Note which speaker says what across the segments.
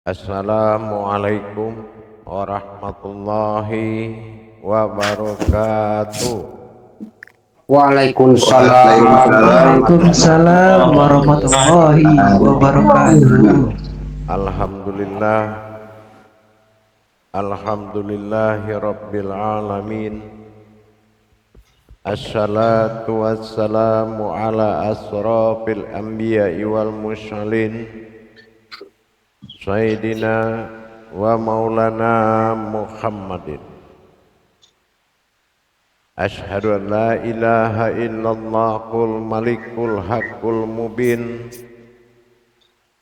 Speaker 1: Assalamualaikum warahmatullahi wabarakatuh.
Speaker 2: Waalaikumsalam.
Speaker 3: Waalaikumsalam warahmatullahi wabarakatuh.
Speaker 1: Alhamdulillah, alhamdulillahi rabbil alamin. Assalatu wassalamu ala asrafil anbiya'i wal mursalin, Sayyidina wa maulana Muhammadin. Ashhadu an la ilaha illallahul malikul haqqul mubin,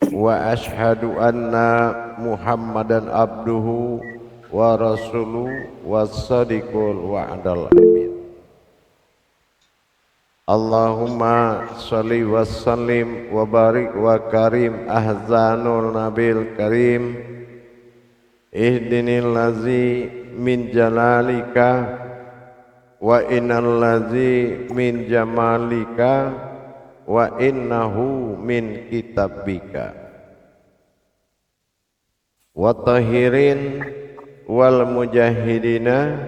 Speaker 1: wa ashhadu anna Muhammadan abduhu wa rasuluhu was-sadiqul wa'dal amin. Allahumma sholli wa sallim wa barik wa karim ahzanul nabil karim, ihdinil lazi min jalalika wa innal lazi min jamalika wa innahu min kitabika wa tahirin wal mujahidina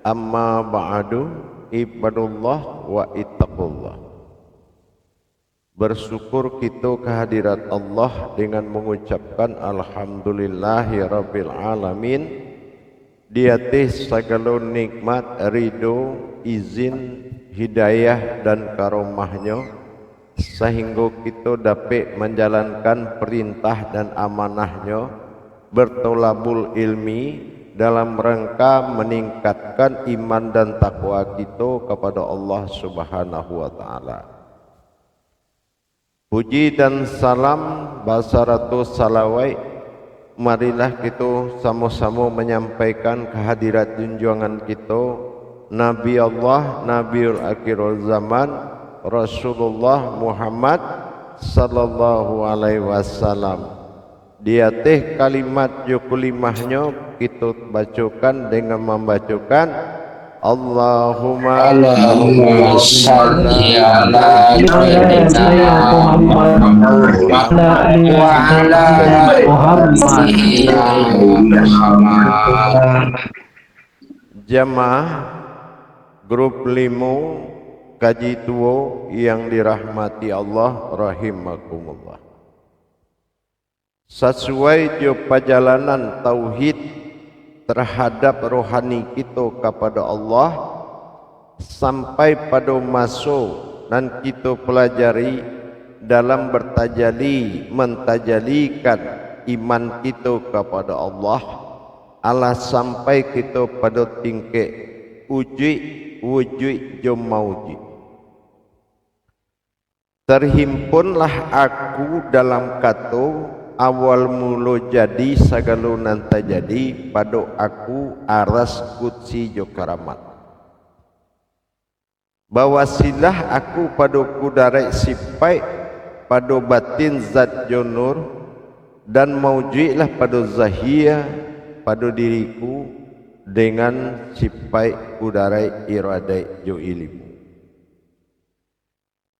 Speaker 1: amma ba'du ibadullah wa ittaqullah. Bersyukur kita kehadirat Allah dengan mengucapkan alhamdulillahi rabbil alamin di atas segala nikmat, ridho, izin, hidayah dan karomahnya, sehingga kita dapat menjalankan perintah dan amanahnya bertolabul ilmi dalam rangka meningkatkan iman dan takwa kita kepada Allah Subhanahu wa taala. Puji dan salam basaratus salawat, marilah kita sama-sama menyampaikan kehadirat junjungan kita Nabi Allah, Nabiul Akhirul Zaman, Rasulullah Muhammad sallallahu alaihi wasallam. Di atas kalimat yukulimahnya kita bacakan dengan membacakan Allahumma
Speaker 2: sholli ala sayyidina Muhammad wa ala Muhammad.
Speaker 1: Jamaah grup 5 kaji tua yang dirahmati Allah rahimakumullah. Sesuai jo perjalanan tauhid terhadap rohani kita kepada Allah sampai pada masa dan kita pelajari dalam bertajali mentajalikan iman kita kepada Allah Allah sampai kita pada tingkat wujud jo maujud. Terhimpunlah aku dalam kata awal mula jadi segala nanti jadi pada aku aras kutsi jo karamat. Bawasilah aku pada kudarai sipai pada batin zat jo nur dan maujudlah pada zahia pada diriku dengan sipai kudarai iradai jo ilmu.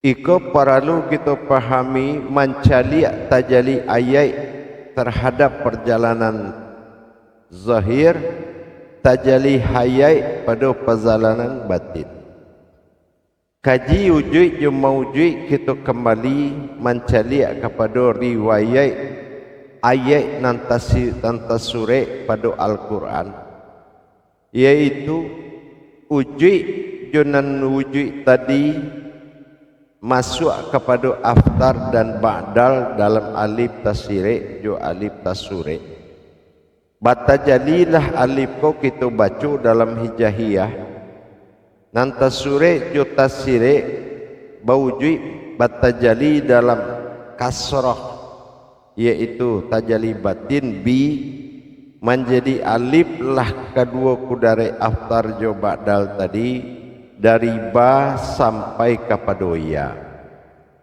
Speaker 1: Iko perlu kita pahami mencali tajali ayat terhadap perjalanan zahir, tajali hayat pada perjalanan batin. Kaji wujud yang maujud kita kembali mencali kepada riwayat ayat nantasure pada Al-Quran, yaitu wujud jonan wujud tadi masuk kepada aftar dan ba'dal dalam alif tasire jo alif tasure. Batajalilah alif ko kita baca dalam hijahiyah, nan tasure jo tasire bawujud batajali dalam kasrah, yaitu tajali batin bi menjadi alif lah kedua kudare aftar jo ba'dal tadi dari ba sampai kepada ya.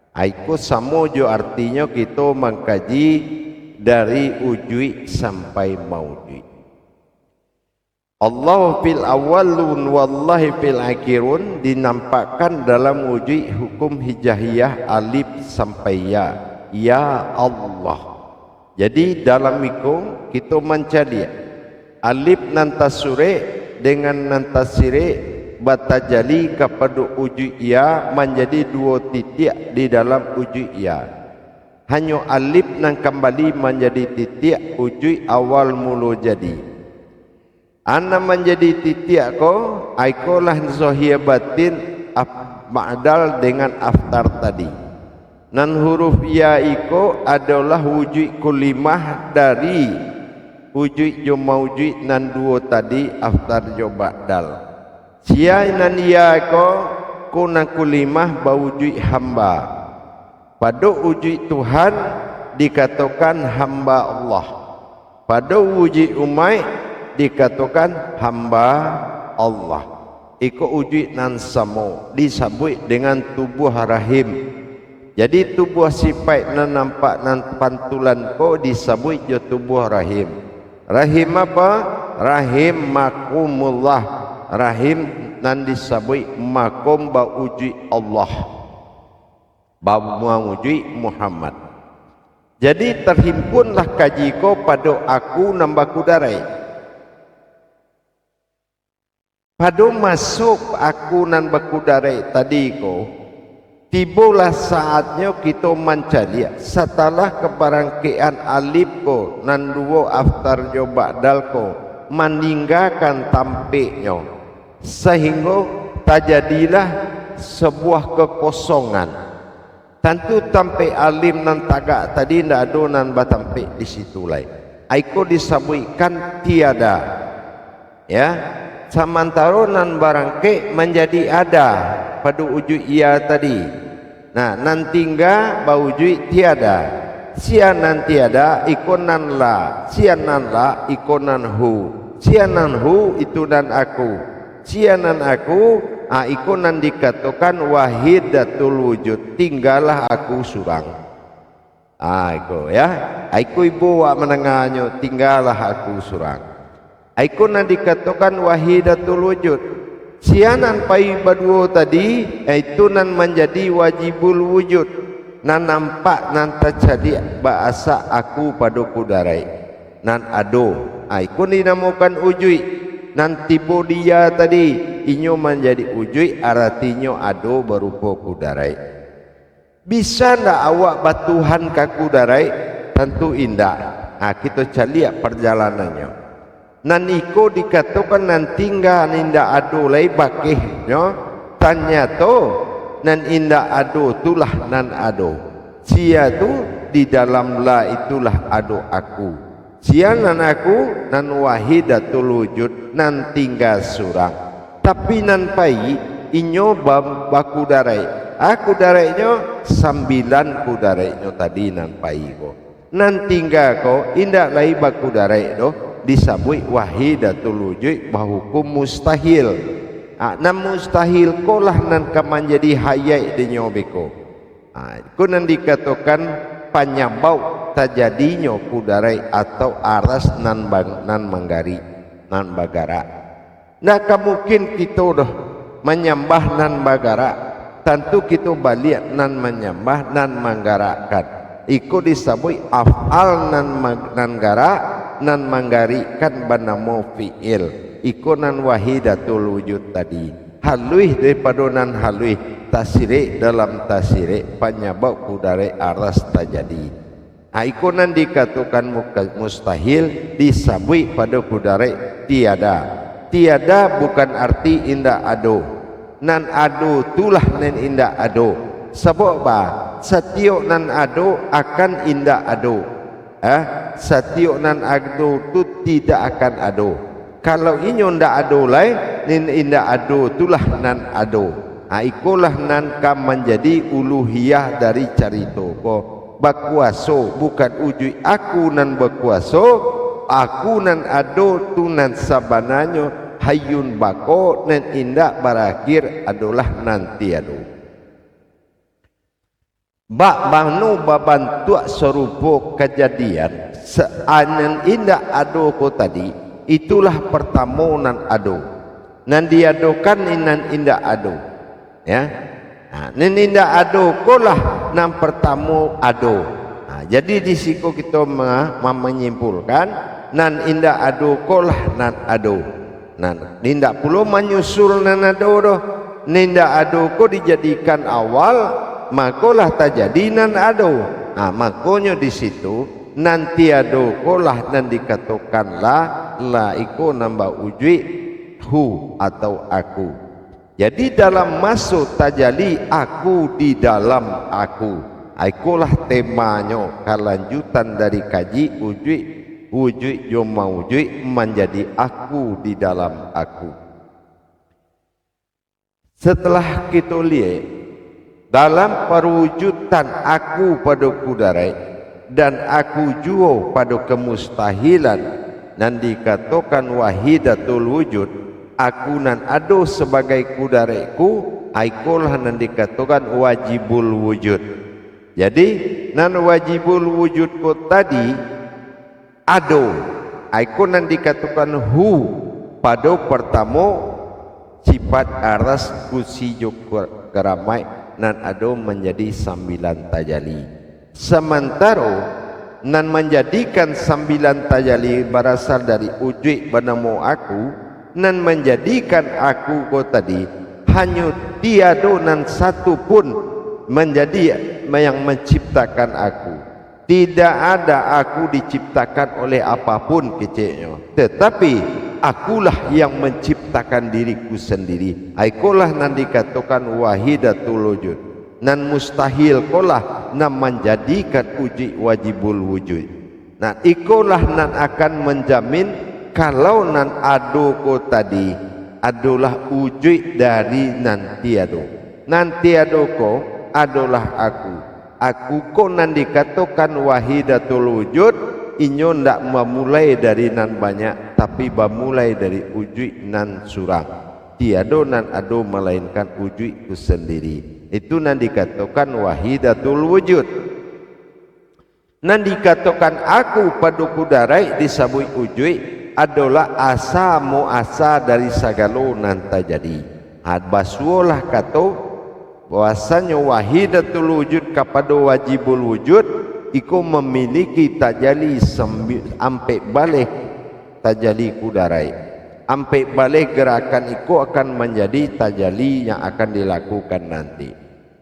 Speaker 1: Aiku sama jo artinya kita mengkaji dari wujud sampai maujud. Allah fil awalun wallahi fil akhirun dinampakkan dalam wujud hukum hijahiyah alif sampai ya. Ya Allah. Jadi dalam iku kita mencari alif nan tasure dengan nan tasire batajali kepada wujud ia menjadi dua titik di dalam wujud ia. Hanya alif nan kembali menjadi titik wujud awal mula jadi. Ana menjadi titik ko aikolah zahir batin ma'dal dengan aftar tadi. Nan huruf ya iko adalah wujud kulimah dari wujud jo maujud nan dua tadi aftar jo ba'dal. Sia nan ya ko kuna kulimah bawujud hamba. Pada wujud Tuhan dikatakan hamba Allah. Pada wujud umat dikatakan hamba Allah. Iko wujud nan samo disebut dengan tubuh rahim. Jadi tubuh sifat nan nampak nan pantulan ko disebut jo tubuh rahim. Rahim apa? Rahim makumullah. Rahim nan disebut makum ba wujud Allah. Bawa wujud Muhammad. Jadi terhimpunlah kaji ko pada aku nambaku darai. Pada masuk aku nan baku darai tadi ko, tibalah saatnya kita mencari setelah kebarangkaian alif ko nan dua aftar jo ba'dal ko meninggalkan tampiknya sehingga terjadilah sebuah kekosongan. Tentu tampik alim nan tagak tadi ndak ada nan batampik di situ lai. Aiko disebutkan tiada. Ya, sementara nan barangke menjadi ada pada wujud ia tadi. Nah, nan tinggal bawujud tiada. Sian nan tiada ikon nan la. Sian nan la ikon nan hu. Sian nan hu itu dan aku. Sian nan aku ikon nan dikatakan wahidatul wujud, tinggallah aku surang. Iko ya, iko ibu wa menengahnya tinggallah aku surang. Ikon nan dikatakan wahidatul wujud. Sianan pai badua tadi itu nan menjadi wajibul wujud. Nan nampak nan terjadi bahasa aku pada kudarai. Nan ado. Ikon dinamakan wujud. Nanti dia tadi inyo menjadi wujud artinya ado berupa kudarai. Bisa ndak awak batuhan ke kudarai? Tentu indah. Kita cari perjalanannya. Nan iko dikatakan nan tinggal indah ado lai bakihnya. Tanya to nan indah ado itulah nan ado. Sia tu di dalam la itulah ado aku. Sian nan aku nan wahidatul wujud nan tinggal surang. Tapi nan pai inyo baku darai. Aku darainya 9 kudarainya tadi nan pai ko. Nan tinggal ko indak lai baku darai do disebut wahidatul wujud bahukum mustahil. Nan mustahil ko lah nan menjadi hayat dinyo beko. Ko nan dikatakan panyabau terjadinya kudarai atau aras nan manggari nan bagara. Nah mungkin kita dah menyembah nan bagara, tentu kita balik nan menyembah nan manggarakan. Iko disebut af'al nan gara nan manggarikan banamo fi'il. Iko nan wahidatul wujud tadi. Haluih daripada nan haluih tasire dalam tasire penyebab kudarai aras terjadi. Ikonan dikatakan mustahil disabui pada kudarai tiada. Tiada bukan arti indah ado. Nan ado itulah nan indah ado. Sebab apa? Setiap nan ado akan indah ado. Setiap nan ado itu tidak akan ado. Kalau inyo ndak ado lai, nan indah ado itulah nan ado. Ikolah nan kam menjadi uluhiyah dari carito ko. Berkuasa bukan wujud aku nan berkuasa, aku nan ado tu nan sabananya hayun bako nan indak berakhir adalah nanti ado. Bak banu babantu serupa kejadian seanan indak ado ko tadi itulah pertama nan ado. Nan diadokan nan indak ado. Ya. Nan indak ado ko lah nan pertama ado. jadi di siku kita menyimpulkan nan indah ado kolah nan ado. Nan nindak pula menyusul nan ado doh. Nindak ado ko dijadikan awal, makolah tak jadi nan ado. Makanya di situ nanti ado kolah nan dikatakanlah la iko nambah ujui hu atau aku. Jadi dalam masuk tajali aku di dalam aku. Ikulah temanya kelanjutan dari kaji wujud yoma wujud menjadi aku di dalam aku. Setelah kita lihat dalam perwujudan aku pada kudarai dan aku juga pada kemustahilan dan dikatakan wahidatul wujud, aku nan ado sebagai kudaraiku, ikulah nan dikatakan wajibul wujud. Jadi nan wajibul wujud ko tadi ado, aku nan dikatakan hu pada pertama sifat aras kusi juga keramai nan ado menjadi 9 tajali. Sementara nan menjadikan 9 tajali berasal dari wujud bernama aku, nan menjadikan aku ko tadi hanya tiada nan satu pun menjadi yang menciptakan aku. Tidak ada aku diciptakan oleh apapun kecilnya, tetapi akulah yang menciptakan diriku sendiri. Akulah nan dikatakan wahidatul wujud. Nan mustahil kolah nan menjadikan uji wajibul wujud. Nah ikulah nan akan menjamin kalau nan ado ko tadi adalah wujud dari nan tiado. Nan tiado ko adalah aku. Aku ko nan dikatakan wahidatul wujud, inyo ndak memulai dari nan banyak, tapi memulai dari wujud nan surang. Tiado nan ado melainkan wujudku sendiri. Itu nan dikatakan wahidatul wujud. Nan dikatakan aku pada kudarai disebut wujud adalah asa muasa dari segala nan terjadi. Basulah kata bahwasanya wahidatul wujud kepada wajibul wujud iku memiliki tajali sampai balik tajali kudarai. Sampai balik gerakan iku akan menjadi tajali yang akan dilakukan nanti.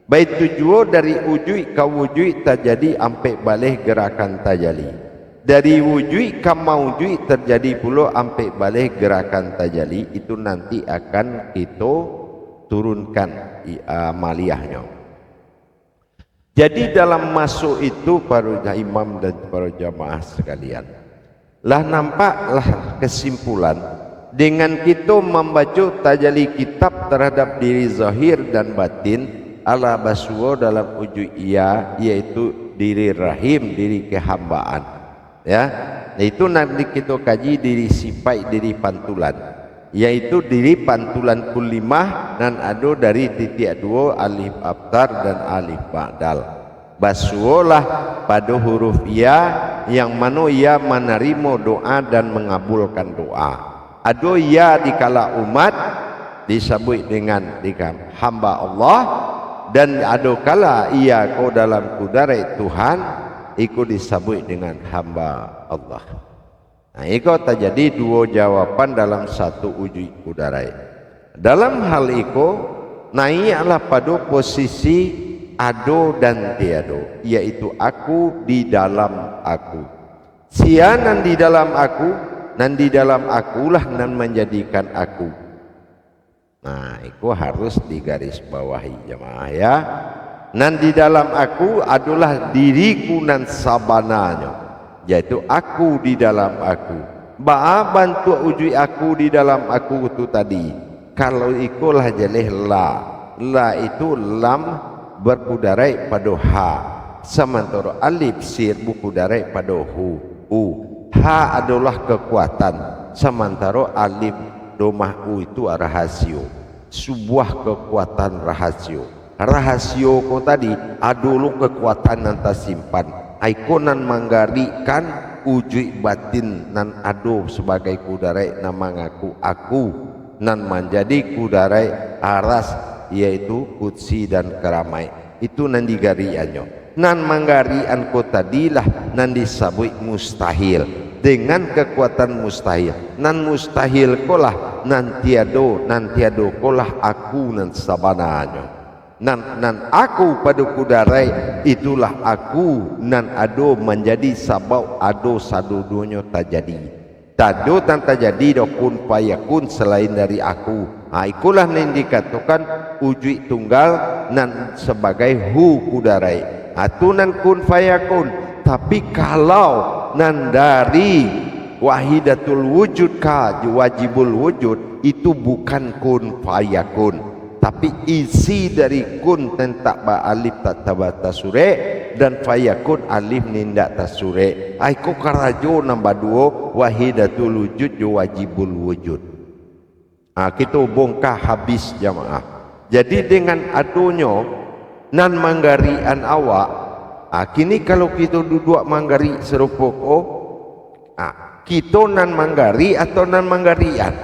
Speaker 1: Baik tujuan dari wujud ke wujud terjadi sampai balik gerakan tajali. Dari wujud ke maujud terjadi pula sampai balik gerakan tajali. Itu nanti akan kita turunkan amaliyahnya. Jadi dalam masuk itu para imam dan para jamaah sekalian, lah nampaklah kesimpulan dengan kita membaca tajali kitab terhadap diri zahir dan batin ala baswa dalam wujud ia, yaitu diri rahim, diri kehambaan, ya. Itu nanti kita kaji diri sifat, diri pantulan, yaitu diri pantulan kulimah dan ado dari titik dua alif abtar dan alif ba'dal. Baswalah pada huruf ia yang mana ia menerima doa dan mengabulkan doa. Ado ia dikala umat disebut dengan hamba Allah, dan ado kala ia ko dalam kudarai Tuhan ikut disebut dengan hamba Allah. Nah, itu terjadi dua jawaban dalam satu wujud kudarai. Dalam hal itu naiklah pada posisi ado dan tiado, yaitu aku di dalam aku. Sianan di dalam aku, nan di dalam akulah nan menjadikan aku. Nah, itu harus digarisbawahi jemaah ya. Nan di dalam aku adalah diriku nan sabananya, yaitu aku di dalam aku. Ba'a bantu uji aku di dalam aku itu tadi. Kalau ikulah jeleh la itu lam berkudarai pada ha, sementara alif sir berkudarai pada hu. Ha adalah kekuatan, sementara alif domah u itu rahasio, sebuah kekuatan rahasio. Rahasio ko tadi adalah kekuatan nan tersimpan. Ikonan menggalikan wujud batin nan ado sebagai kudarai nama ngaku aku nan menjadi kudarai aras, yaitu kutsi dan keramai. Itu nan digariannya. nan manggarian ko tadilah nan disabui mustahil dengan kekuatan mustahil nan mustahil kolah nan tiado kolah aku nan sabananya nan aku pada kudarai itulah aku nan ado menjadi sabau ado sadudunyo tajadi tado tan tajadi dokun payakun selain dari aku. Ikulah yang dikatakan wujud tunggal nan sebagai hu kudarai atunan kun fayakun. Tapi kalau nan dari wahidatul wujud ka wajibul wujud itu bukan kun fayakun, tapi isi dari kun tentak ba alif tak tabata sure dan fayakun alif nindak tasure. Aiku karajo nambah dua wahidatul wujud wajibul wujud. Kita bongkar habis jamaah. Jadi dengan adonyo nan manggarian awak, kini kalau kita duduk manggari serupuk kita nan manggari atau nan manggarian.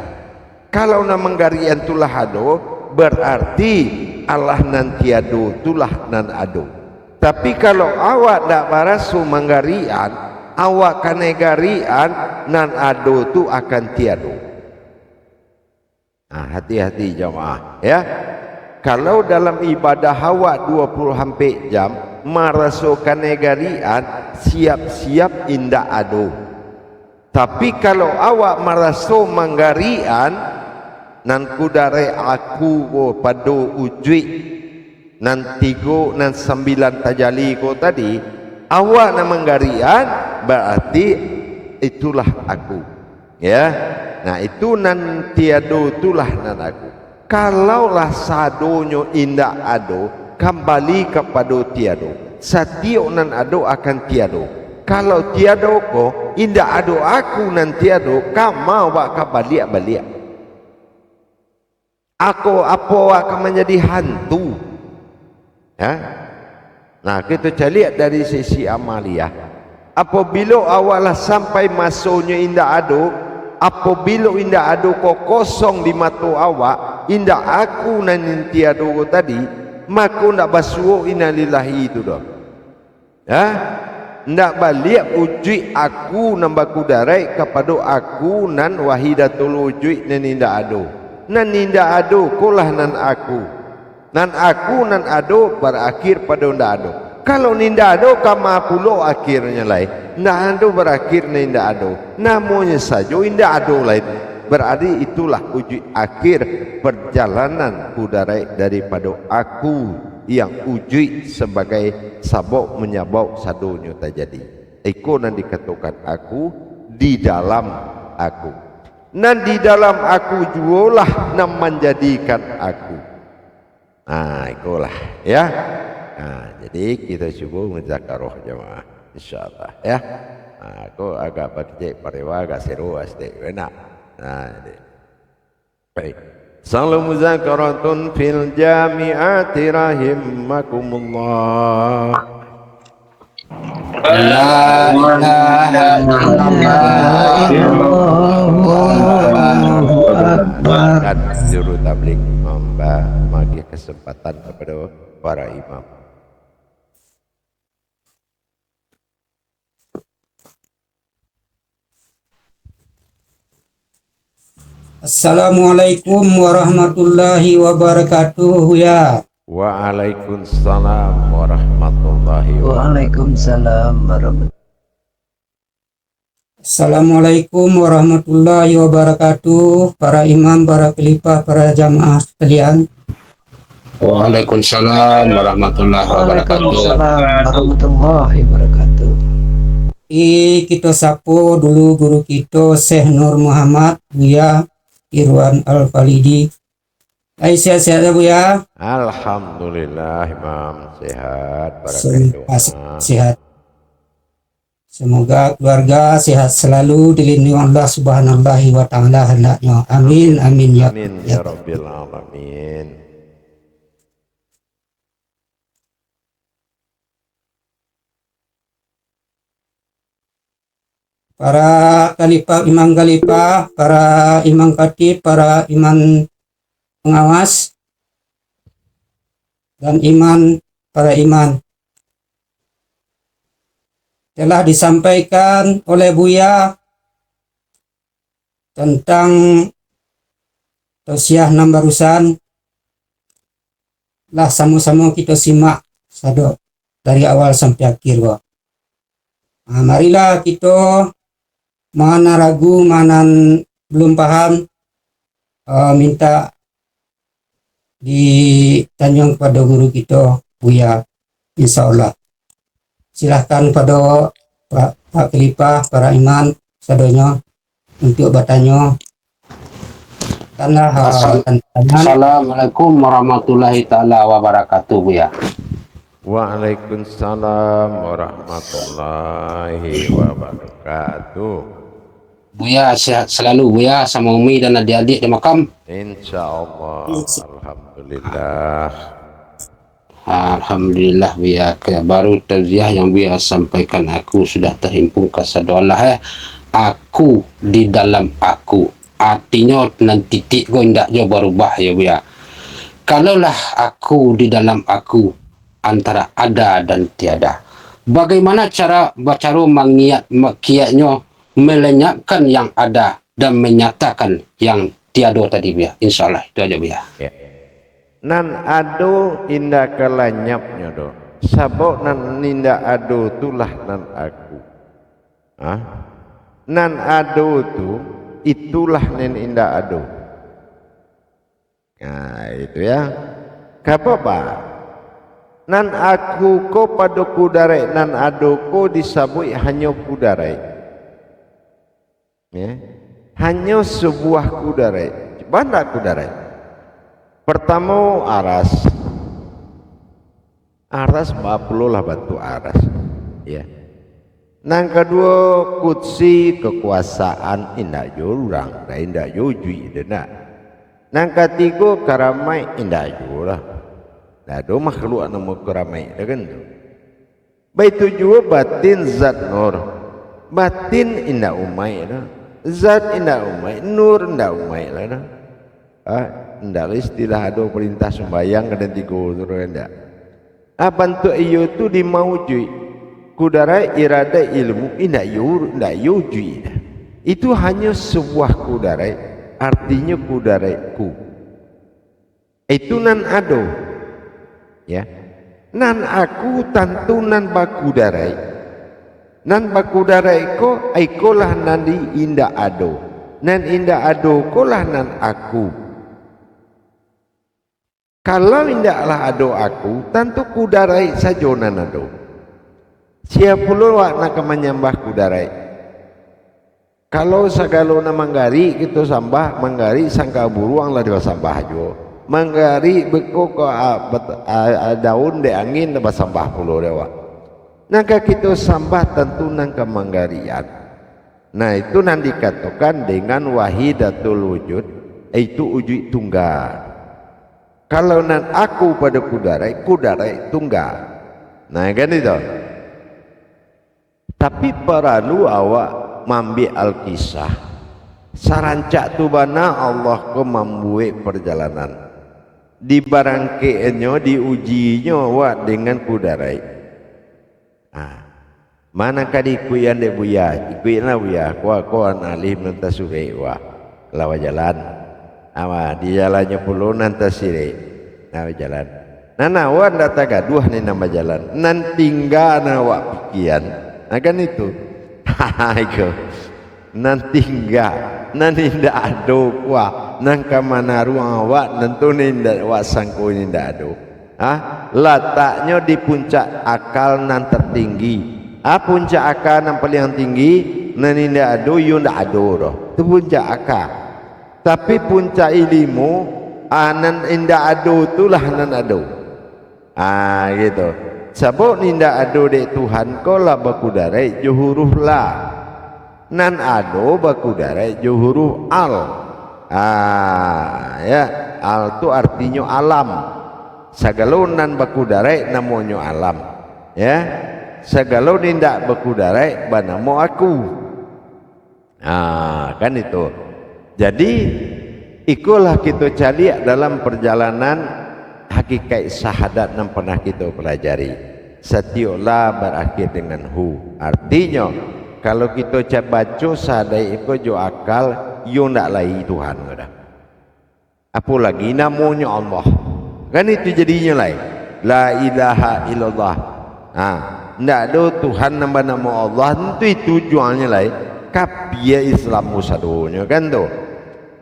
Speaker 1: Kalau nan manggarian tulah ado, berarti Allah nan tiado tulah nan ado. Tapi kalau awak dak barasu manggarian, awak kanegarian nan ado tu akan tiado. Hati-hati jamaah ya. Kalau dalam ibadah awak 20 hampir jam merasukan negarian siap-siap indah ado. Tapi kalau awak merasu manggarian nan kudare aku padu ujui nan 3 nan 9 tajali ko tadi awak nan manggarian berarti itulah aku ya. Nah itu nan tiado itulah nan aku. Kalaulah sadonyo indah ado kembali kepada tiado. Setiap nan ado akan tiado. Kalau tiado ko indah ado aku nan tiado kamau bak balik. Aku apa akan menjadi hantu. Ya. Nah kita lihat dari sisi amalia. Apabila awalah sampai masuknya indah ado, apabila indah ado ko kosong di mata awak, indah aku nan tiado ko tadi, maka ndak basuo innalillahi itu dah. Ya, ndak balik uji aku nambah kudarai kepada aku nan wahidatul wujud nan indah ado. Nan indah ado kolah nan aku. Nan aku nan ado berakhir pada ndak ado. Kalau ninda ado kama pulo akhirnya lain. Ndak ado berakhir ninda ado. Namanya saja indah ado lain. Berarti itulah wujud akhir perjalanan kudarai daripada aku yang wujud sebagai sabok menyabok sadonya terjadi. Eko nan dikatakan aku di dalam aku. Nan di dalam aku jualah nan menjadikan aku. Ikolah ya. Jadi kita coba menzakaroh jemaah insyaallah ya. Aku agak bercek parewa agak seru asik enak. Baik. Salam muzakaratun fil jami'ati rahimakumullah.
Speaker 2: La ilaha illallah.
Speaker 1: Dan juru tabligh membagi kesempatan kepada para imam.
Speaker 4: Assalamualaikum warahmatullahi wabarakatuh ya.
Speaker 1: Waalaikumsalam warahmatullahi wabarakatuh.
Speaker 3: Waalaikumsalam warahmatullahi.
Speaker 4: Assalamualaikum warahmatullahi wabarakatuh. Para imam, para khalifah, para jamaah sekalian.
Speaker 2: Waalaikumsalam warahmatullahi wabarakatuh.
Speaker 3: Waalaikumsalam warahmatullahi wabarakatuh.
Speaker 4: Kita sapu dulu guru kita Syekh Nur Muhammad Buya Irwan Al-Falidi. Sehat-sehat ya Buya.
Speaker 1: Alhamdulillah imam sehat,
Speaker 4: Sehat. Semoga keluarga sehat selalu dilindungi Allah Subhanahu wa taala hendaknya. Amin amin ya.
Speaker 1: Amin ya rabbil alamin.
Speaker 4: Para khalifah, para imam khatib, para imam pengawas dan para iman. telah disampaikan oleh Buya tentang tausiah 6 barusan. Lah sama-sama kita simak sado dari awal sampai akhir, Wak. Nah, marilah kita mana ragu, mana belum paham, minta ditanya kepada guru kita Buya, insya Allah. Silahkan pada Pak Khalifah, para iman sadonya untuk bertanya. Tanah tantangan.
Speaker 2: Assalamualaikum warahmatullahi taala wabarakatuh, Buya.
Speaker 1: Waalaikumsalam warahmatullahi wabarakatuh.
Speaker 2: Buya sehat selalu, Buya, sama Umi dan adik-adik di makam.
Speaker 1: Insyaallah. Alhamdulillah.
Speaker 2: Alhamdulillah, Buya. Baru tausiah yang Buya sampaikan aku sudah terhimpun kasado Allah. Aku di dalam aku. Artinya nanti titik kau tidak jauh berubah ya, Buya. Kalaulah aku di dalam aku, antara ada dan tiada. Bagaimana cara mengiat-kiatnya melenyapkan yang ada dan menyatakan yang tiada tadi, Buya. InsyaAllah itu aja, Buya.
Speaker 1: Ya. Nan ado indah kalanyapnya do. Sabok nan ninda ado tulah nan aku. Nan ado tu itulah nan indah ado. Nah itu ya. Kapapa? Nan aku ko pada kudarai, nan ado ko disabui hanya kudarai. Ya. Hanya sebuah kudarai. Banda kudarai. Pertama aras. Aras 40 lah batu aras. Ya. Nang kedua kutsi kekuasaan indah jurang, dah indah jujui dena. Nang ketiga karamai indah jurah. Dah do makhluk nama karamai dah kan tu. Baik tujuh batin zat nur. Batin indah umai dah. Zat indah umai, nur indah umai lah dah. Indah istilah ada perintah sembahyang kena 3 tu indah. Bentuk iyo tu dimaujui. Kudarai irada ilmu indak yujui. Itu hanya sebuah kudarai, artinya kudaraiku. Itu nan ado. Ya. Nan aku tentu nan bakudarai. Nan bakudarai ko aikolah nan di indak ado. Nan indak ado kolah nan aku. Kalau indaklah ado aku, tentu kudarai saja nan ado. Siapa pula wak nak menyembah kudarai. Kalau segala na manggari kita sambah, manggari sangka buruang lah dia sambah jo. Manggari beko ko daun de angin dah sambah pula dia wak. Nangka kita sambah tentu nangka manggarian. Nah itu nanti dikatakan dengan wahidatul wujud, itu wujud tunggal. Kalau nan aku pada kudarai, kudarai tunggal. Nah kan itu. Tapi perlu awak mambi al-kisah sarancak tu bana Allah ko membuat perjalanan di barangkainya diujinya awak dengan kudarai. Mana kali kuyan de Buya ikuinlah Buya ko alim nanti sure wa lawa jalan di jalannya puluh nanti sire lawa jalan nana wan data gaduh ni nama jalan nan tinggal awak pikiran. Kan itu itu nanti enggak nanti tidak ada kuah nang kamana ruang awak nentu ninda awak sangko ninda ada letaknya di puncak akal nan tertinggi puncak akal nan paling tinggi nan ninda ada you ndak ada roh itu puncak akal tapi puncak ilmu nan inda ada itulah nan ada gitu. Sebab ninda ado dek Tuhan ko lah bakudarai juhuruh lah. Nan ado bakudarai juhuruh al. Ya, al tu artinya alam. Segala nan bakudarai namanya alam. Ya. Segala ninda bakudarai banamo aku. Kan itu. Jadi ikulah kita cari dalam perjalanan hakikat syahadat yang pernah kita pelajari. setiap la berakhir dengan hu. Artinya kalau kita cak baca sadai itu jo akal yo ndak lai Tuhan dah. Apalagi namanya Allah. Kan itu jadinya lain. La ilaha illallah. Ndak ada Tuhan nama Allah itu tujuannya lain. Kapia Islam musadonya kan tu.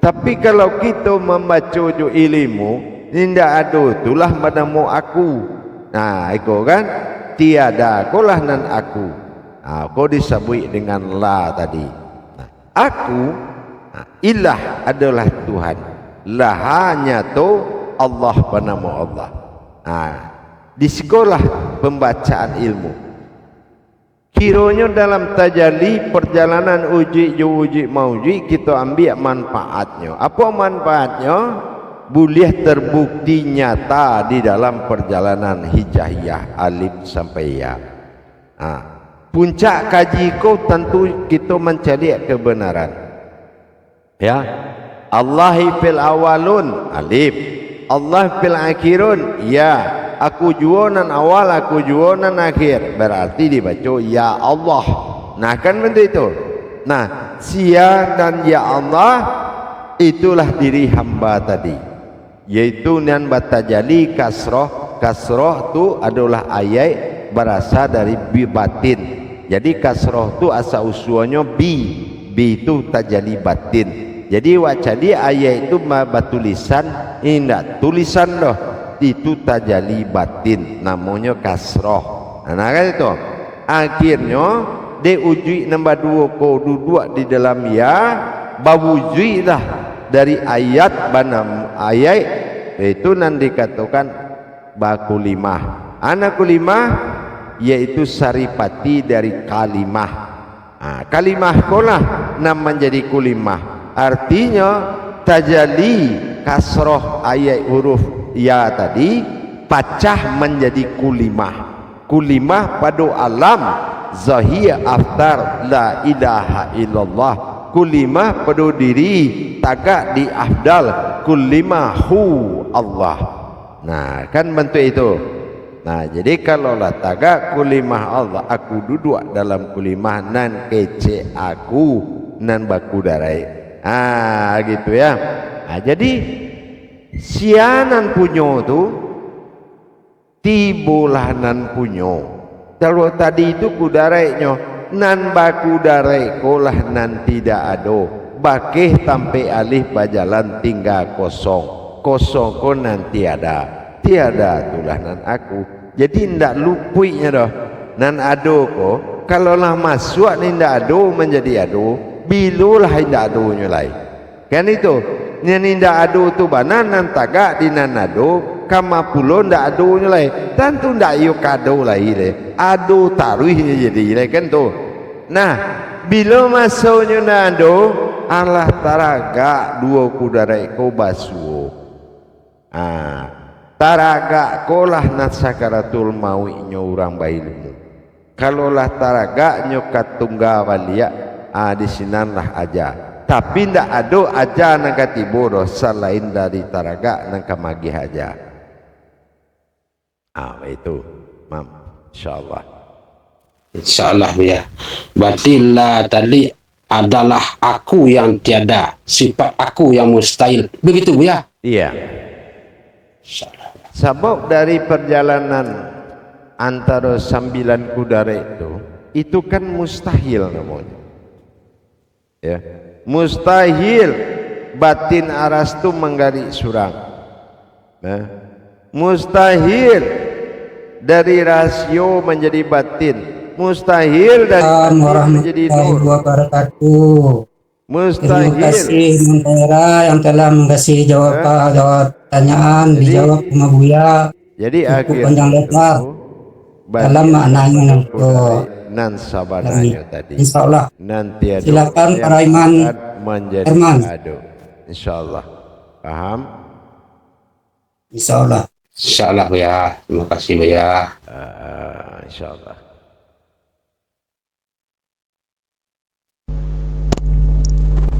Speaker 1: Tapi kalau kita membaca jo ilmu, ndak ada itulah namamu aku. Itu kan tiada kolah nan aku. Kau disebut dengan la tadi. Aku ilah adalah Tuhan. La hanya tu Allah bernama Allah. Di sekolah pembacaan ilmu. Kiranya dalam tajalli perjalanan uji mauji kita ambil manfaatnya. Apa manfaatnya? Boleh terbukti nyata di dalam perjalanan hijaiyah alif sampai ya. Puncak kaji kau tentu kita mencari kebenaran. Ya. Allah fil awalun alif. Allah fil akhirun ya. Aku jualan awal, aku jualan akhir. Berarti dibaca ya Allah. Nah kan begitu itu. Nah, sia dan ya Allah itulah diri hamba tadi. Yaitu nan batajali kasroh. Kasroh itu adalah ayat berasal dari batin. Jadi kasroh itu asal usulnya bi itu tajali batin. Jadi wacadi ayat itu batulisan, indak tulisan doh. Itu tajali batin, namanya kasroh. Nah kan itu akhirnya diuji nombor 2 ko duduk di dalam ya bawuji lah dari ayat banam ayat itu nanti dikatakan bakulimah. Anak kulimah yaitu saripati dari kalimah. Kalimah kolah nam menjadi kulimah. Artinya tajali kasroh ayat huruf ya tadi pecah menjadi kulimah. Kulimah pada alam zahir aftar la ilaha illallah. Kulimah pada diri tagak di afdal kulimahu Allah. Nah kan bentuk itu. Nah jadi kalau lah tagak kulimah Allah, aku duduk dalam kulimah nan kece aku nan baku darai. Gitu ya. Jadi sianan punyo tu tibulah nan punyo. Kalau tadi itu kudareknya nan baku darek kolah nan tidak ada. Bakih sampai alih bajalan tinggal kosong. Kosong ko nan tiada. Tiada itulah nan aku. Jadi ndak lupuinya dah. Nan ado ko kalau lah masuk ni ndak ado menjadi ado. Bilulah ndak adonya lain. Kan itu. Ni ndak ado tu banan nan tagak di nan ado kama pulo ndak ado nyulai tentu ndak yo kado lai le ado taruh jadi le kan tu. Nah bila masuknya nado Allah taraga dua kudarai ko basu. Taraga kolah nasakaratul mauinya orang bailmu. Kalau lah taraga nyokat tunggal walia di sinanlah aja. Tapi ndak ada aja nang katibo selain dari taraga nang kamagi aja. Itu mam insyaallah.
Speaker 2: Insyaallah ya. Berarti la tadi adalah aku yang tiada, sifat aku yang mustahil. Begitu ya?
Speaker 1: Iya.
Speaker 2: Insyaallah.
Speaker 1: Sebab dari perjalanan antara 9 kudara itu kan mustahil namanya. Ya. Mustahil batin Arastu menggali surang. Mustahil dari rasio menjadi batin. Mustahil dari batin menjadi nur. Mustahil.
Speaker 4: Terima kasih Mentera yang telah mengasih jawab pertanyaan, dijawab sama Buya.
Speaker 1: Jadi akhirnya
Speaker 4: panjang lebar dalam maknanya itu.
Speaker 1: Nan sabananya tadi.
Speaker 4: Insyaallah.
Speaker 1: Nanti ada.
Speaker 4: Silakan para iman
Speaker 1: menjadi
Speaker 4: Herman.
Speaker 1: adu. Insyaallah. Paham?
Speaker 4: Insyaallah.
Speaker 2: Insyaallah ya. Terima kasih ya.
Speaker 1: Insyaallah.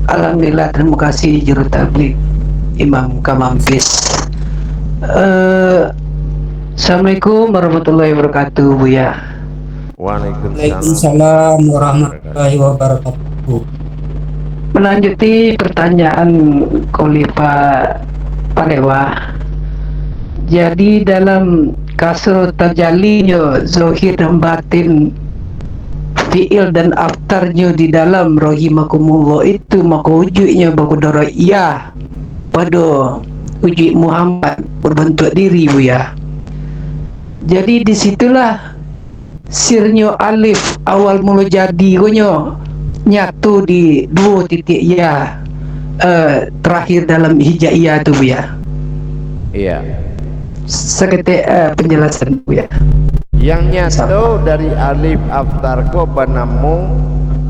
Speaker 3: Alhamdulillah, terima kasih Juru Tabligh Imam Kamampis. Assalamualaikum warahmatullahi wabarakatuh, Buya.
Speaker 1: Waalaikumsalam.
Speaker 4: Waalaikumsalam warahmatullahi wabarakatuh.
Speaker 3: Melanjuti pertanyaan Pak Dewa. Jadi dalam kasur terjalinya zohir dan batin, fi'il dan aftarnya di dalam rahimakumullah itu maka wujudnya berkudara iya pada wujud Muhammad berbentuk diri, Buya. Jadi disitulah sirnya alif awal mula jadi gonyo nyatu di dua titik ya, terakhir dalam hijaiyah tu, Buya.
Speaker 1: Iya.
Speaker 3: Seketik penjelasan, Buya.
Speaker 1: Yang nyatu dari alif aftar ko banamu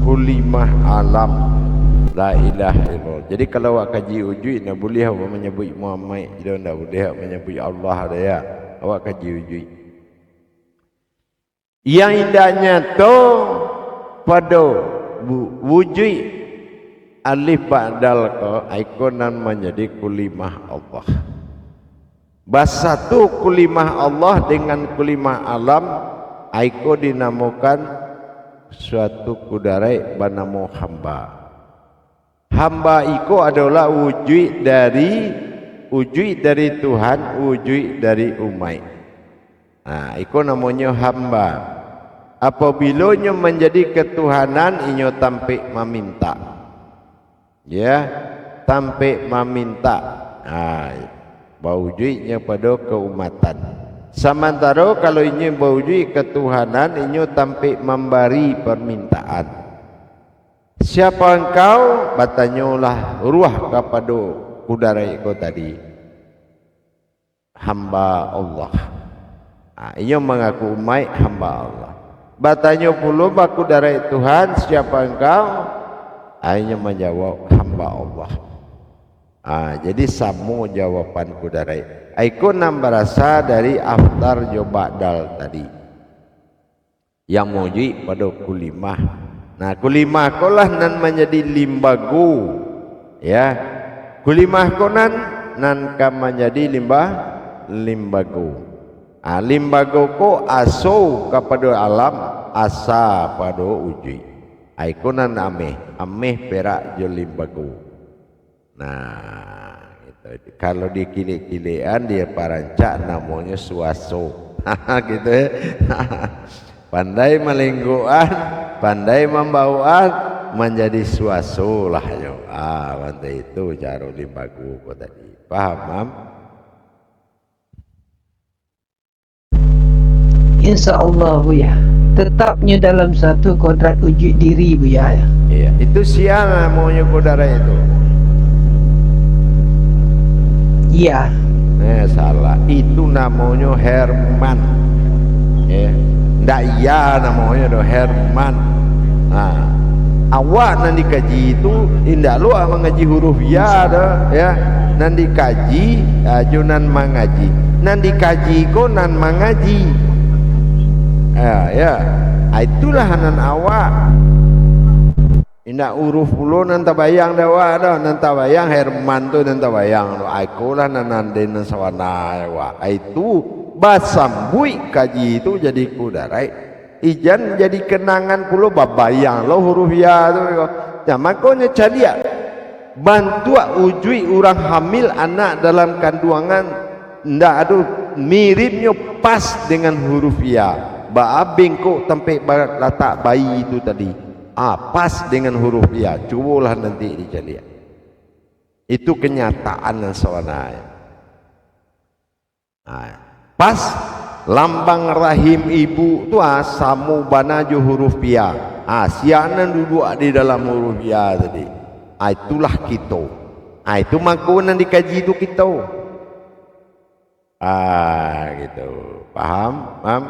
Speaker 1: kulimah alam la ilaha illallah. Jadi kalau awak kaji ujui nak boleh awak menyebut Muhammad, dia nak boleh awak menyebut Allah ada ya. Awak kaji ujui. Yang indahnya tu pada wujud alif ba'dal ko ikonan menjadi kulimah Allah. Bahasa tu kulimah Allah dengan kulimah alam aiko dinamakan suatu kudarai bernama hamba. Hamba iko adalah wujud dari Tuhan, wujud dari umat. Nah, iko namanya hamba. Apabila nyo menjadi ketuhanan, inyo tampik meminta. Ya, tampik meminta. Nah, wujudnya pada keumatan. Sementara kalau inyo wujud ketuhanan, inyo tampik memberi permintaan. Siapa engkau? Bertanyalah ruah kepada udara itu tadi. Hamba Allah. Inyo mengaku umat hamba Allah. Bertanya pula baku dari Tuhan, siapa engkau? Inyo menjawab hamba Allah. Jadi sama jawapan kudarai. Aku nam berasa dari aftar jobadal tadi. Yang muji pada kulimah. Nah, kulimah kolah nan menjadi limbagu. Ya. Kulimah konan nan kam menjadi limbagu. Limbagu ko aso kepada alam, asa pada uji. Aku nan ameh perak jo limbagu. Nah, gitu. Kalau di kili-kilian dia parancak namanya suaso. Gitu ya. Pandai melingguan, pandai membawaan menjadi suaso lah yo. Pandai itu cara limbagu kok tadi. Paham, Mam?
Speaker 3: Insya-Allah, Buya. Tetapnya dalam satu kodrat wujud diri, Buya.
Speaker 1: Iya, itu siang namanya kodara itu.
Speaker 3: Iya.
Speaker 1: Salah. Itu namanya Herman. Ndak iya namanya do Herman. Awak nan dikaji itu indak lu mengaji huruf ya dah ya. Nan dikaji junan mengaji. Nan dikaji ko nan mengaji. Ya. Itulah nan awak. Indak huruf puluh nan tabayang dawa dah, nan tabayang Herman tu nan tabayang do. Aku lah nan den sawana wa. Itu basambui kaji itu jadi kudarai. Ijan jadi kenangan puluh babayang lo huruf ya tu. Ya makanya cadia bantu ujui orang hamil anak dalam kandungan ndak ada miripnya pas dengan huruf ya. Baabing ko tempat letak bayi itu tadi. Pas dengan huruf ya. Cubalah nanti dicari. Itu kenyataan yang sebenarnya. Pas lambang rahim ibu tu samu banaju huruf ya. Sianan duduk di dalam huruf ya tadi. Itulah kita. Itu makunan dikaji itu kita. Gitu. Paham? Paham?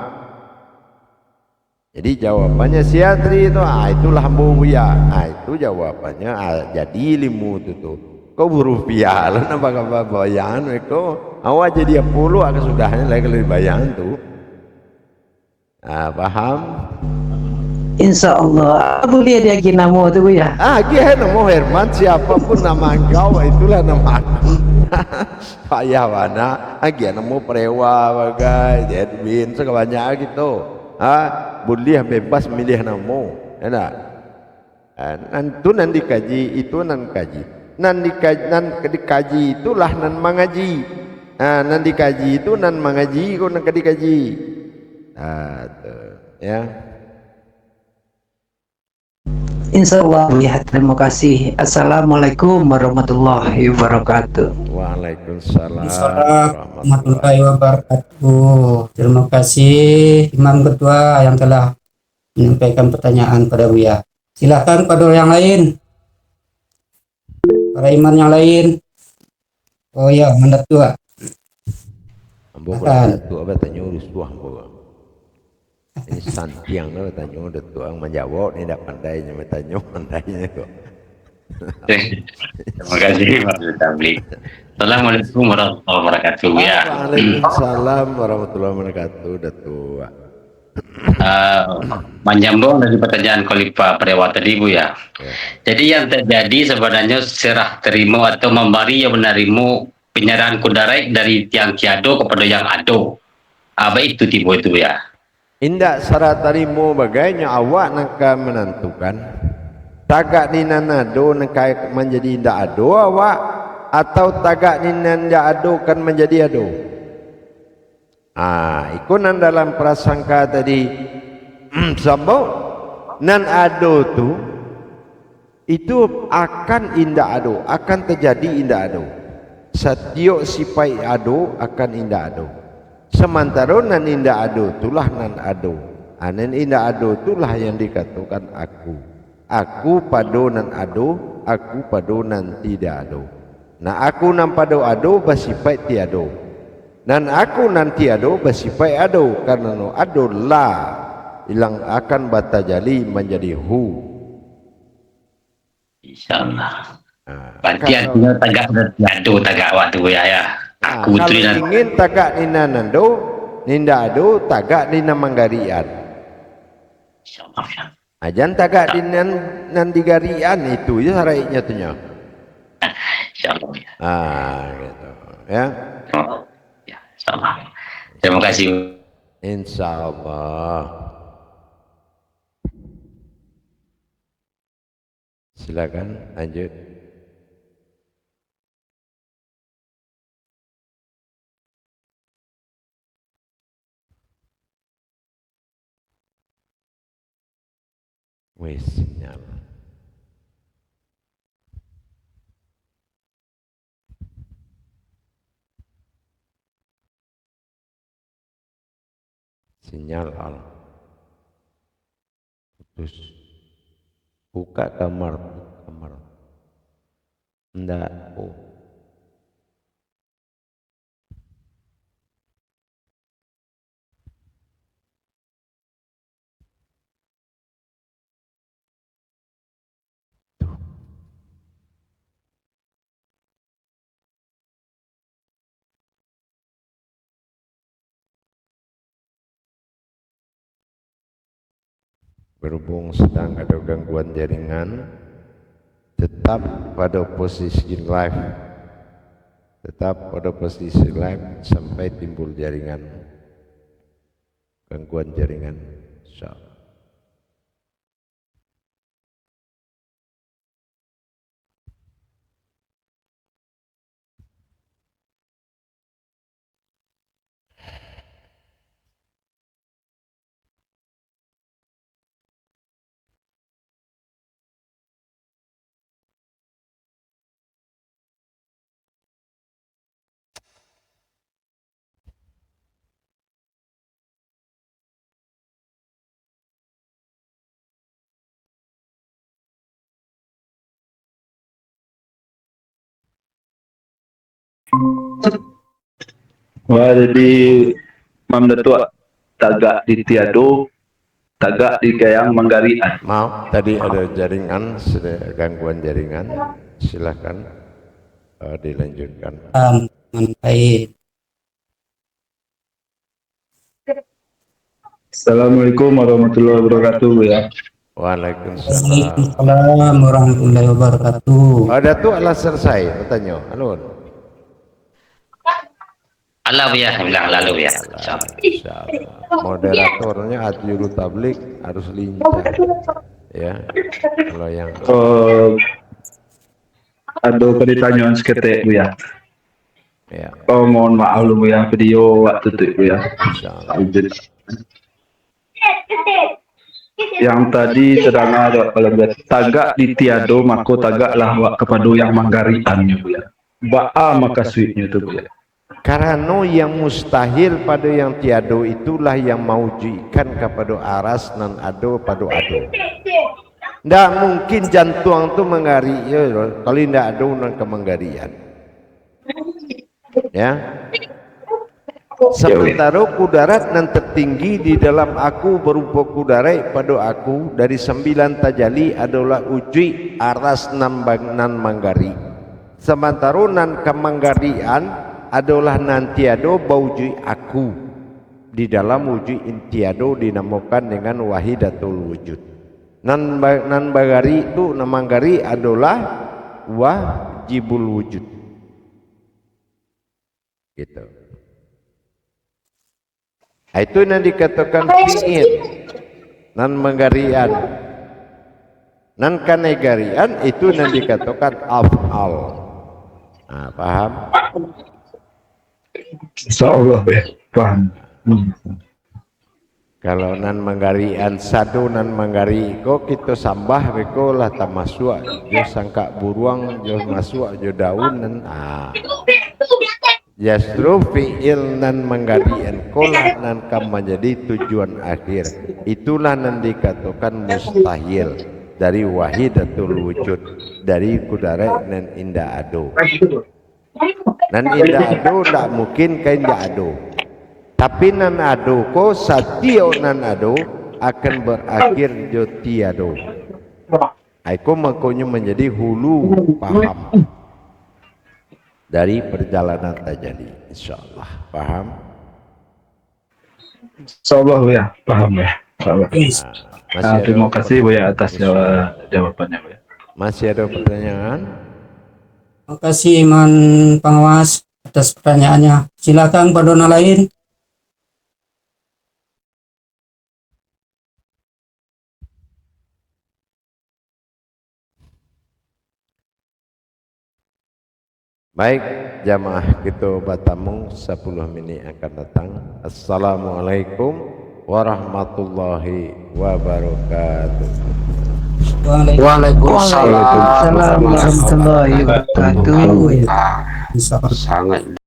Speaker 1: Jadi jawabannya siatri itu, itulah buya. Itu jawabannya. Jadi ilmu itu tuh. Kau huruf ya, lo nampak apa bayangan? Kau awak jadi 10 kesudahnya lagi lebih bayangan tuh. Paham?
Speaker 3: Insya Allah. Boleh dia lagi nama tu, Buya.
Speaker 1: Dia nama Herman, siapapun nama engkau itulah nama aku. payah mana lagi nemu prewa bagai admin sebanyak gitu boleh bebas milih nemu enak itu nan dikaji itu nan dikaji itulah nan mengaji nan dikaji itu nan mengaji kau nan dikaji ya.
Speaker 3: Insyaallah ya, terima kasih. Assalamualaikum warahmatullahi wabarakatuh.
Speaker 1: Waalaikumsalam
Speaker 4: Warahmatullahi wabarakatuh. Terima kasih Imam Ketua yang telah menyampaikan pertanyaan pada Buya. Silakan pada yang lain, para imam yang lain. Oh ya, mandat tua.
Speaker 1: Ambo mandat tua apa tanya urus tuah ambo. Ini santiang lah tanya udah tuang menjawab ni dah pandai nya tanya pandainya kok.
Speaker 5: Terima kasih Mas Tablik. Assalamualaikum warahmatullahi wabarakatuh ya.
Speaker 1: Waalaikumsalam warahmatullahi wabarakatuh Datua.
Speaker 5: Menyambung dari pertanyaan Khalifah Prewa tadi Bu ya. Jadi yang terjadi sebenarnya serah terima atau memberi yang menerima penyerahan kudarai dari tiang tiado kepada yang ado. Apa itu tiba itu ya?
Speaker 1: Indak syarat tarimu bagainya awak nangka menentukan tagak ni nanado nangka menjadi indak ado awak atau tagak ni nanda ado kan menjadi ado. Ikunan dalam prasangka tadi sambung nan ado tu itu akan indak ado, akan terjadi indak ado. Setiap sipai ado akan indak ado. Sementara nan indah ado itulah nan ado. Nan indah ado itulah yang dikatakan aku pado nan ado, aku pado nan tidak ado. Nah aku nan pado ado bersifat tiado, nan aku nan tiado bersifat ado. Karena no ado lah hilang akan batajali menjadi hu.
Speaker 5: Insyaallah. Berarti artinya tagak ado tagak waktu ya. Aku
Speaker 1: kalau ingin tagak nina nando, ninda ado tagak nina manggarian.
Speaker 5: Insyaallah ya.
Speaker 1: Ajan tagak nina nan digarian itu ya syaratnya tuh nya.
Speaker 5: Insyaallah ya.
Speaker 1: Gitu ya.
Speaker 5: Ya, insyaallah. Terima kasih.
Speaker 1: Insyaallah. Silakan lanjut. Wes sinyal. Sinyal al. Putus. Buka kamar. Ndak. Berhubung sedang ada gangguan jaringan, tetap pada posisi live, sampai timbul jaringan, gangguan jaringan. Insyaallah.
Speaker 6: Wah, jadi Mam Datuk tagak di tiado, tagak di gayang manggarian.
Speaker 1: Maaf, tadi ada jaringan, gangguan jaringan. Silakan dilanjutkan.
Speaker 4: Baik.
Speaker 6: Assalamualaikum warahmatullahi wabarakatuh ya.
Speaker 1: Waalaikumsalam.
Speaker 4: Waalaikumsalam warahmatullahi wabarakatuh.
Speaker 1: Ada tu alas selesai bertanya. Alun.
Speaker 5: Ala Buya, saya bilang lalu ya.
Speaker 1: Insyaallah. Moderatornya Adjuru Tablik harus lincah. Ya. Kalau yang
Speaker 6: Ada pertanyaan seketik Bu ya.
Speaker 1: ya,
Speaker 6: Mohon maaf lu Bu ya, video waktu itu Bu ya.
Speaker 1: insyaallah.
Speaker 6: Yang tadi sedang ada kalau tagak di tiado maka tagaklah wak kepada yang manggariannya Bu ya. Ba'a maka suitnya itu Bu ya.
Speaker 1: Karena yang mustahil pada yang tiado itulah yang maujikan kepada aras nan ado pada ado. Ndak mungkin jantung tu menggari ya, kalau ndak ada nan kemenggarian. Ya. Sementara kudarat nan tertinggi di dalam aku berupa kudarat pada aku dari 9 tajali adalah uji aras nan manggari. Sementara nan kemenggarian adalah nantiado bauji aku di dalam uji intiado dinamakan dengan wahidatul wujud. Nan bagari itu namanggari adalah wajibul wujud. Gitu. Itu yang dikatakan fi'il. Nan manggarian. Nan kanegarian itu yang dikatakan af'al. Nah, paham?
Speaker 6: Insyaallah ya, paham.
Speaker 1: Kalau nan manggarian sadu nan manggari ko kita sambah beko lah tamasua jo sangka buruang jo masua jo daun nan justru fi'il nan manggarian ko lah nan kam menjadi tujuan akhir, itulah nan dikatakan mustahil dari wahidatul wujud, dari kudara nan indah ado. Nan indah ado tak mungkin kain indah ado. Tapi nan ado ko satio nan ado akan berakhir jo tiado. Aku makanya menjadi hulu paham dari perjalanan tajali. Insyaallah paham.
Speaker 6: Insyaallah Bu ya, paham ya. Insyaallah. Terima kasih Bu ya atas jawabannya Bu ya.
Speaker 1: Masih ada pertanyaan?
Speaker 4: Terima kasih Iman Pengawas atas pertanyaannya. Silakan Badona lain.
Speaker 1: Baik, jamaah kita bertamu 10 menit akan datang. Assalamualaikum warahmatullahi wabarakatuh.
Speaker 2: Waalaikumsalam
Speaker 3: Waalaikumsalam warahmatullahi wabarakatuh.
Speaker 2: sangat